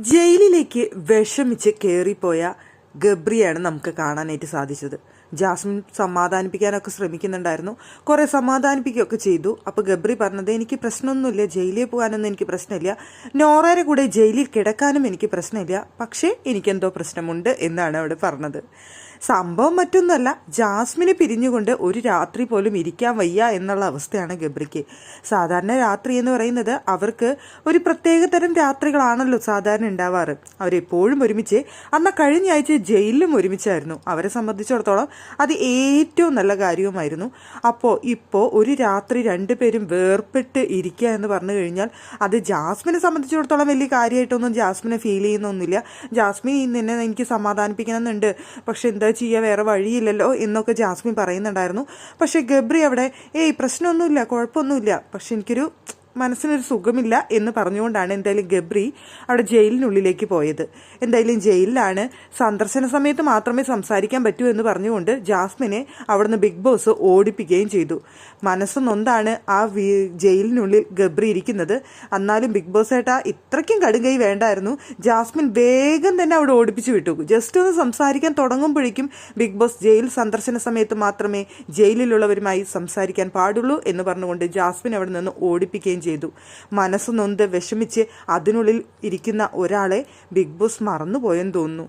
ജയിലിലേക്ക് വിഷമിച്ച് കയറിപ്പോയ ഗബ്രിയാണ് നമുക്ക് കാണാനായിട്ട് സാധിച്ചത്. ജാസ്മിൻ സമാധാനിപ്പിക്കാനൊക്കെ ശ്രമിക്കുന്നുണ്ടായിരുന്നു, കുറേ സമാധാനിപ്പിക്കുകയൊക്കെ ചെയ്തു. അപ്പോൾ ഗബ്രി പറഞ്ഞത്, എനിക്ക് പ്രശ്നമൊന്നുമില്ല, ജയിലിൽ പോകാനൊന്നും എനിക്ക് പ്രശ്നമില്ല, നോറയുടെ കൂടെ ജയിലിൽ കിടക്കാനും എനിക്ക് പ്രശ്നമില്ല, പക്ഷേ എനിക്കെന്തോ പ്രശ്നമുണ്ട് എന്നാണ് അവിടെ പറഞ്ഞത്. സംഭവം മറ്റൊന്നുമല്ല, ജാസ്മിനെ പിരിഞ്ഞുകൊണ്ട് ഒരു രാത്രി പോലും ഇരിക്കാൻ വയ്യ എന്നുള്ള അവസ്ഥയാണ് ഗബ്രിക്ക്. സാധാരണ രാത്രി എന്ന് പറയുന്നത് അവർക്ക് ഒരു പ്രത്യേക തരം രാത്രികളാണല്ലോ സാധാരണ ഉണ്ടാവാറ്. അവരെപ്പോഴും ഒരുമിച്ച്, അന്ന് കഴിഞ്ഞ ആഴ്ച ജയിലിലും ഒരുമിച്ചായിരുന്നു. അവരെ സംബന്ധിച്ചിടത്തോളം അത് ഏറ്റവും നല്ല കാര്യവുമായിരുന്നു. ഇപ്പോൾ ഒരു രാത്രി രണ്ടുപേരും വേർപെട്ട് ഇരിക്കുക എന്ന് പറഞ്ഞു കഴിഞ്ഞാൽ അത് ജാസ്മിനെ സംബന്ധിച്ചിടത്തോളം വലിയ കാര്യമായിട്ടൊന്നും ജാസ്മിനെ ഫീൽ ചെയ്യുന്നൊന്നുമില്ല. ജാസ്മിൻ നിന്നെ എനിക്ക് സമാധാനിപ്പിക്കണമെന്നുണ്ട്, പക്ഷെ എന്താ ചെയ്യുക, വേറെ വഴിയില്ലല്ലോ എന്നൊക്കെ ജാസ്മിൻ പറയുന്നുണ്ടായിരുന്നു. പക്ഷേ ഗബ്രി അവിടെ പ്രശ്നമൊന്നുമില്ല, കുഴപ്പമൊന്നുമില്ല, പക്ഷെ എനിക്കൊരു മനസ്സിനൊരു സുഖമില്ല എന്ന് പറഞ്ഞുകൊണ്ടാണ് എന്തായാലും ഗബ്രി അവിടെ ജയിലിനുള്ളിലേക്ക് പോയത്. എന്തായാലും ജയിലിലാണ്, സന്ദർശന സമയത്ത് മാത്രമേ സംസാരിക്കാൻ പറ്റൂ എന്ന് പറഞ്ഞുകൊണ്ട് ജാസ്മിനെ അവിടുന്ന് ബിഗ് ബോസ് ഓടിപ്പിക്കുകയും ചെയ്തു. മനസ്സ് നൊന്താണ് ആ ജയിലിനുള്ളിൽ ഗബ്രി ഇരിക്കുന്നത്. എന്നാലും ബിഗ് ബോസ് ഏട്ടാ ഇത്രയ്ക്കും കടുകൈ വേണ്ടായിരുന്നു. ജാസ്മിൻ വേഗം തന്നെ അവിടെ ഓടിപ്പിച്ചു വിട്ടു. ജസ്റ്റ് ഒന്ന് സംസാരിക്കാൻ തുടങ്ങുമ്പോഴേക്കും ബിഗ് ബോസ് ജയിൽ സന്ദർശന സമയത്ത് മാത്രമേ ജയിലിലുള്ളവരുമായി സംസാരിക്കാൻ പാടുള്ളൂ എന്ന് പറഞ്ഞുകൊണ്ട് ജാസ്മിൻ അവിടെ നിന്ന് ഓടിപ്പിക്കുകയും ചെയ്തു. മനസ്സ് നൊന്ത് വിഷമിച്ച് അതിനുള്ളിൽ ഇരിക്കുന്ന ഒരാളെ ബിഗ് ബോസ് മറന്നുപോയെന്ന് തോന്നുന്നു.